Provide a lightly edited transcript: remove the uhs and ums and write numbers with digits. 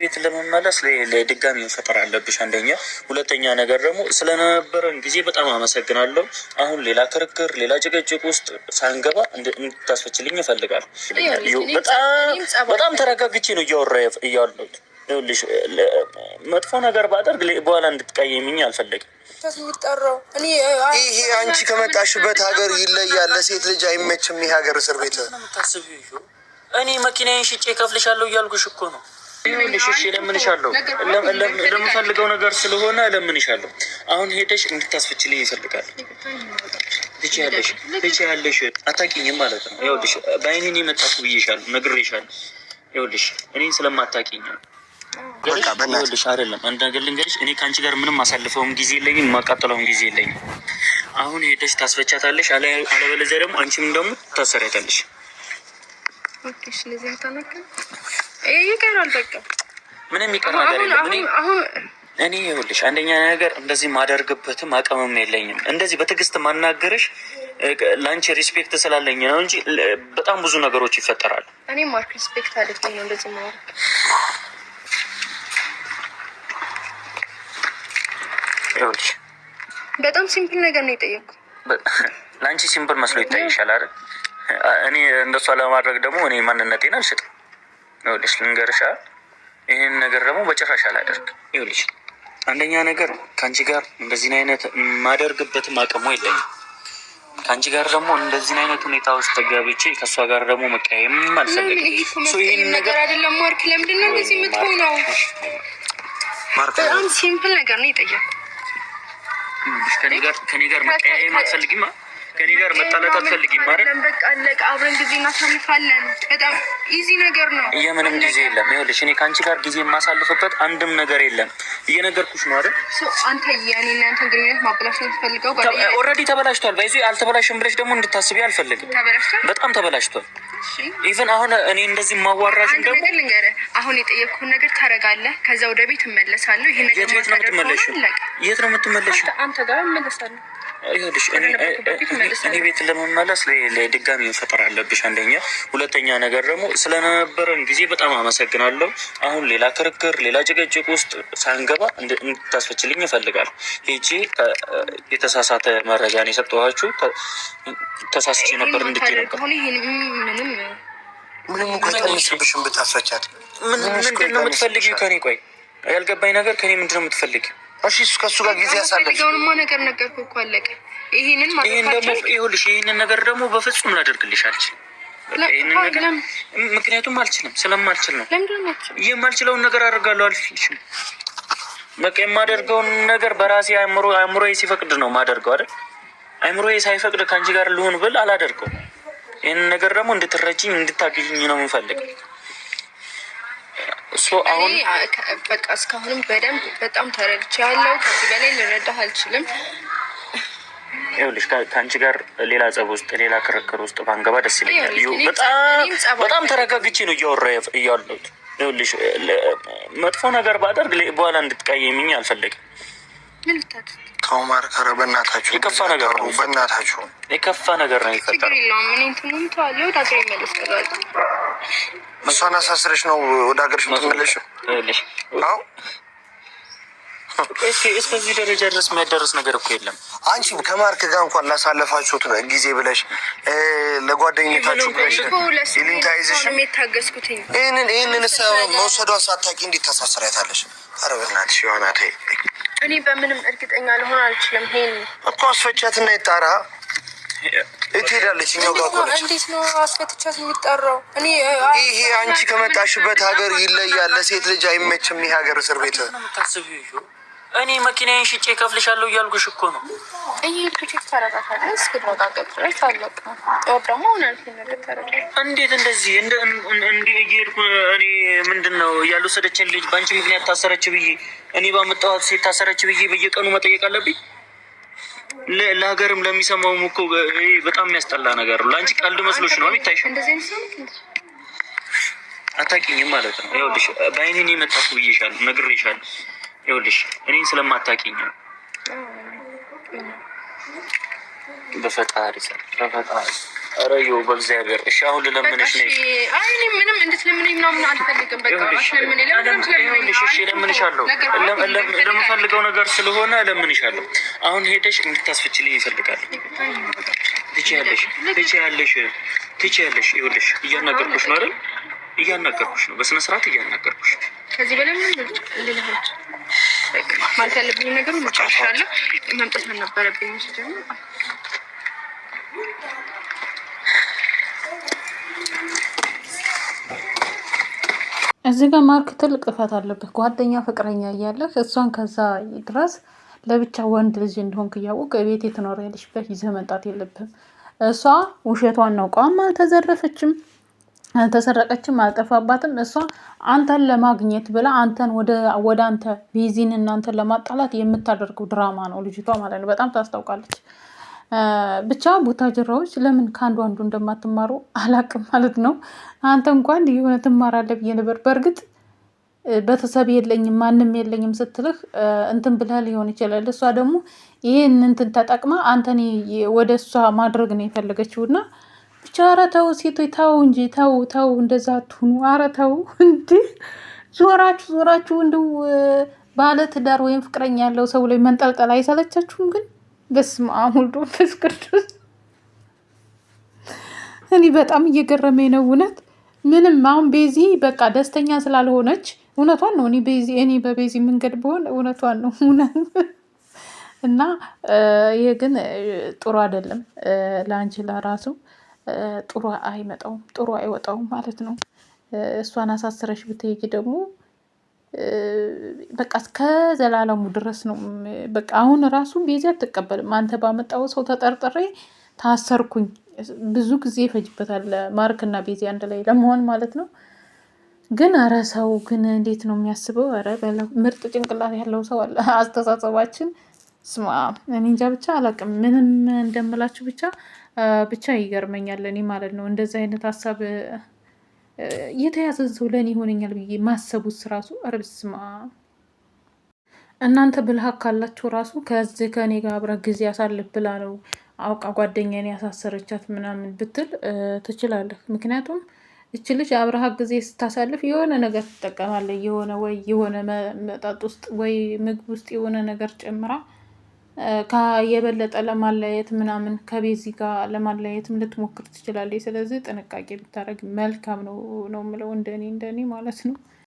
ቤት ለመመለስ ለድጋሚ መፈጠር አለብሽ። አንደኛ፣ ሁለተኛ ነገር ደግሞ ስለነበረን ጊዜ በጣም አመሰግናለሁ። አሁን ሌላ ክርክር፣ ሌላ ጭቅጭቅ ውስጥ ሳንገባ እንድታስፈችልኝ እፈልጋለሁ። በጣም ተረጋግቼ ነው እያወራ እያለሁት። ይኸውልሽ መጥፎ ነገር ባደርግ በኋላ እንድትቀየሚኝ አልፈለግም። ይሄ አንቺ ከመጣሽበት ሀገር ይለያል። ለሴት ልጅ አይመችም ይሄ ሀገር እስር ቤት። እኔ መኪናዬን ሽጬ ከፍልሻለሁ እያልኩሽ እኮ ነው። ይኸውልሽ እሺ፣ እለምንሻለሁ ለምፈልገው ነገር ስለሆነ እለምንሻለሁ። አሁን ሄደሽ እንድታስፈችልኝ ይፈልጋል። ትችያለሽ። አታውቂኝም ማለት ነው። ይኸውልሽ በአይኔን የመጣሁ ብዬሻለሁ፣ ነግሬሻለሁ። ይኸውልሽ እኔን ስለማታውቂኝ ነው። ይኸውልሽ አይደለም አንድ ነገር ልንገርሽ፣ እኔ ከአንቺ ጋር ምንም አሳልፈውም ጊዜ የለኝም፣ የማቃጠለውም ጊዜ የለኝም። አሁን ሄደሽ ታስፈቻታለሽ፣ አለበለዚያ ደግሞ አንቺም ደግሞ ታሰሪያታለሽ። ይቀራል በቃ ምንም ይቀር ነገር የለም። እኔ ይኸውልሽ አንደኛ ነገር እንደዚህ ማደርግበትም አቅምም የለኝም። እንደዚህ በትዕግስት ማናገርሽ ለአንቺ ሪስፔክት ስላለኝ ነው እንጂ በጣም ብዙ ነገሮች ይፈጠራሉ። እኔ ማርክ ሪስፔክት አለኝ ነው እንደዚህ ማለት። ይኸውልሽ በጣም ሲምፕል ነገር ነው የጠየኩት። ለአንቺ ሲምፕል መስሎ ይታይሻል አይደል? እኔ እንደሷ ለማድረግ ደግሞ እኔ ማንነቴን አልሸጥም። ይኸውልሽ ልንገርሻ፣ ይህን ነገር ደግሞ በጭራሽ አላደርግም። ይኸውልሽ አንደኛ ነገር ከአንቺ ጋር እንደዚህ አይነት ማደርግበትም አቅሙ የለኝም። ከአንቺ ጋር ደግሞ እንደዚህ አይነት ሁኔታ ውስጥ ተጋብቼ ከእሷ ጋር ደግሞ መቀየም አልፈልግም። ይህን ነገር አይደለም ማርክ፣ ለምንድን ነው እንደዚህ የምትሆነው? በጣም ሲምፕል ነገር ነው የጠየኩት። ከኔ ጋር መቀየም አትፈልጊም? ከኔ ጋር መጣላት አትፈልጊም ማለት? በቃ አለቀ። አብረን ጊዜ እናሳልፋለን። በጣም ኢዚ ነገር ነው። የምንም ጊዜ የለም። ይኸውልሽ እኔ ከአንቺ ጋር ጊዜ የማሳልፍበት አንድም ነገር የለም። እየነገርኩሽ ነው አይደል? አንተ ያኔ እናንተ ግንኙነት ማበላሽ ነው የምትፈልገው? ኦልሬዲ ተበላሽቷል። ባይዚ አልተበላሽም ብለሽ ደግሞ እንድታስቢ አልፈልግም። በጣም ተበላሽቷል። ኢቨን አሁን እኔ እንደዚህ ማዋራሽን ደግሞ ልንገርህ፣ አሁን የጠየቅኩህን ነገር ታደርጋለህ። ከዛ ወደ ቤት እመለሳለሁ። ይሄ ነገር የት ነው የምትመለሺው? አንተ ጋር እመለሳለሁ። ይኸውልሽ እኔ ቤት ለመመለስ ለድጋሚ መፈጠር አለብሽ። አንደኛ፣ ሁለተኛ ነገር ደግሞ ስለነበረን ጊዜ በጣም አመሰግናለሁ። አሁን ሌላ ክርክር፣ ሌላ ጭቅጭቅ ውስጥ ሳንገባ እንድታስፈችልኝ እፈልጋለሁ። ሄጄ የተሳሳተ መረጃን የሰጠኋችሁ ተሳስቼ ነበር እንድትይ ነበር። ምንም ቀጠሚስብሽን ብታስፈቻት ምንድን ነው የምትፈልጊው ከኔ? ቆይ ያልገባኝ ነገር ከኔ ምንድን ነው የምትፈልጊው? እሺ ከሱ ጋር ጊዜ ያሳለፍሽ ነገር ነገርኩህ እኮ አለቀ። ይሄንን ነገር ደግሞ በፍጹም ላደርግልሽ አልችልም። ምክንያቱም አልችልም፣ ስለማልችል ነው። የማልችለውን ነገር አደርጋለሁ አልችልም። በቃ የማደርገውን ነገር በራሴ አእምሮዬ ሲፈቅድ ነው ማደርገው አይደል? አእምሮዬ ሳይፈቅድ ከአንቺ ጋር ልሆን ብል አላደርገው። ይህንን ነገር ደግሞ እንድትረጂኝ እንድታግዥኝ ነው የምፈልገው። አሁን በቃ እስካሁንም በደንብ በጣም ተረድቻለሁ። ከዚህ በላይ ልረዳህ አልችልም። ይኸውልሽ ከአንቺ ጋር ሌላ ጸብ ውስጥ ሌላ ክርክር ውስጥ ባንገባ ደስ ይለኛል። በጣም ተረጋግቼ ነው እያወራ እያለሁት። ይኸውልሽ መጥፎ ነገር ባደርግ በኋላ እንድትቀየሚኝ አልፈለግም። ምን ልታድርግ? ተው ማርክ፣ ኧረ በእናታችሁ የከፋ ነገር ነው። በእናታችሁ የከፋ ነገር ነው የሚፈጠረው። ችግር የለውም። እኔ እንትኑን ተዋለሁ። ወደ ሀገር ይመለሳል። እሷን አሳስረሽ ነው ወደ ሀገርሽ የምትመለሺው? አዎ እስከዚህ ደረጃ ድረስ የሚያደርስ ነገር እኮ የለም። አንቺ ከማርክ ጋር እንኳን ላሳለፋችሁት ጊዜ ብለሽ ለጓደኝነታችሁ ብለሽ ይልንታይዝሽ ይህንን መውሰዷን ሳታውቂ እንዴት ታሳስሪያታለሽ? ኧረ በእናትሽ የሆነ ተይ። እኔ በምንም እርግጠኛ ልሆን አልችልም። ይሄን እኮ አስፈቻትና ይጣራ ትሄዳለች። እኛው ጋር ኮነች። እንዴት ነው አስፈትቻት የሚጠራው? ይሄ አንቺ ከመጣሽበት ሀገር ይለያል። ለሴት ልጅ አይመችም ይሄ ሀገር እስር ቤት። እኔ መኪናዬን ሽጬ ከፍልሻለሁ እያልኩሽ እኮ ነው። እንዴት እንደዚህ እየሄድኩ እኔ ምንድን ነው ያልወሰደችን ልጅ በአንቺ ምክንያት ታሰረች ብዬ እኔ ባመጣኋት ሴት ታሰረች ብዬ በየቀኑ መጠየቅ አለብኝ? ለሀገርም ለሚሰማውም እኮ በጣም የሚያስጠላ ነገር ነው። ለአንቺ ቀልድ መስሎሽ ነው የሚታይሽ። አታውቂኝም ማለት ነው። ይኸውልሽ በአይኔን የመጣሁ ብዬሻለሁ፣ ነግሬሻለሁ። ይኸውልሽ እኔን ስለማታውቂኝ ነው። በፈጣሪ ኧረ ይኸው በእግዚአብሔር እሺ፣ አሁን ልለምንሽ ነኝ። አይ እኔ ምንም እንድትለምነኝ ምናምን አልፈልግም። በቃ እለምንሻለሁ፣ ለምፈልገው ነገር ስለሆነ እለምንሻለሁ። አሁን ሄደሽ እንድታስፈችልኝ ይፈልጋል። ትችያለሽ። ይኸውልሽ እያናገርኩሽ ነው አይደል? እያናገርኩሽ ነው፣ በስነ ስርዓት እያናገርኩሽ። ከዚህ በላይ ምንም ልልህች ማለት ያለብኝ ነገር ጨርሻለሁ። መምጣት አልነበረብኝ ሲጀምር። እዚህ ጋር ማርክ ትልቅ ጥፋት አለበት። ጓደኛ ፍቅረኛ እያለህ እሷን ከዛ ድረስ ለብቻ ወንድ ልጅ እንደሆንክ እያወቅ ቤቴ ትኖሪያለሽ ብለህ ይዘህ መምጣት የለብህም። እሷ ውሸቷን ነው፣ ቋም አልተዘረፈችም፣ አልተሰረቀችም፣ አልጠፋባትም። እሷ አንተን ለማግኘት ብላ አንተን ወደ አንተ ቤዚን እናንተን ለማጣላት የምታደርገው ድራማ ነው ልጅቷ ማለት ነው። በጣም ታስታውቃለች። ብቻ ቡታጅራዎች ለምን ከአንዱ አንዱ እንደማትማሩ አላቅም ማለት ነው። አንተ እንኳን የሆነ ትማራለህ ብዬ ነበር። በእርግጥ ቤተሰብ የለኝም ማንም የለኝም ስትልህ እንትን ብለህ ሊሆን ይችላል። እሷ ደግሞ ይህን እንትን ተጠቅማ አንተን ወደ እሷ ማድረግ ነው የፈለገችው እና ብቻ ኧረ ተው ሴቶች ተው እንጂ ተው እንደዛ አትሁኑ። ኧረ ተው እንዲህ ዞራችሁ እንደው ባለ ትዳር ወይም ፍቅረኛ ያለው ሰው ላይ መንጠልጠል አይሰለቻችሁም? ግን በስመ አብ ወወልድ ወመንፈስ ቅዱስ እኔ በጣም እየገረመኝ ነው እውነት። ምንም አሁን ቤዚ በቃ ደስተኛ ስላልሆነች እውነቷን ነው። እኔ በቤዚ መንገድ ብሆን እውነቷን ነው እና ይሄ ግን ጥሩ አይደለም። ለአንቺ ለራሱ ጥሩ አይመጣውም፣ ጥሩ አይወጣውም ማለት ነው። እሷን አሳስረሽ ብትሄጂ ደግሞ በቃ እስከ ዘላለሙ ድረስ ነው። በቃ አሁን ራሱ ቤዚ አትቀበልም። አንተ ባመጣው ሰው ተጠርጥሬ ታሰርኩኝ። ብዙ ጊዜ ይፈጅበታል ማርክ እና ቤዚ አንድ ላይ ለመሆን ማለት ነው። ግን ኧረ ሰው ግን እንዴት ነው የሚያስበው? ኧረ ምርጥ ጭንቅላት ያለው ሰው አለ። አስተሳሰባችን ስማ እኔ እንጃ ብቻ አላውቅም ምንም እንደምላችሁ ብቻ ይገርመኛል እኔ ማለት ነው። እንደዚህ አይነት ሀሳብ የተያዘን ሰው ለእኔ ይሆነኛል ብዬ ማሰቡት ራሱ ኧረ በስመ አብ። እናንተ ብልሃት ካላችሁ ራሱ ከዚህ ከእኔ ጋር አብረህ ጊዜ አሳልፍ ብላ ነው አውቃ ጓደኛዬን ያሳሰረቻት ምናምን ብትል ትችላለህ። ምክንያቱም እች ልጅ አብረሃት ጊዜ ስታሳልፍ የሆነ ነገር ትጠቀማለህ። የሆነ መጠጥ ውስጥ ወይ ምግብ ውስጥ የሆነ ነገር ጨምራ የበለጠ ለማለያየት ምናምን ከቤዚ ጋር ለማለያየትም ልትሞክር ትችላለች። ስለዚህ ጥንቃቄ ብታደርግ መልካም ነው የምለው እንደኔ ማለት ነው።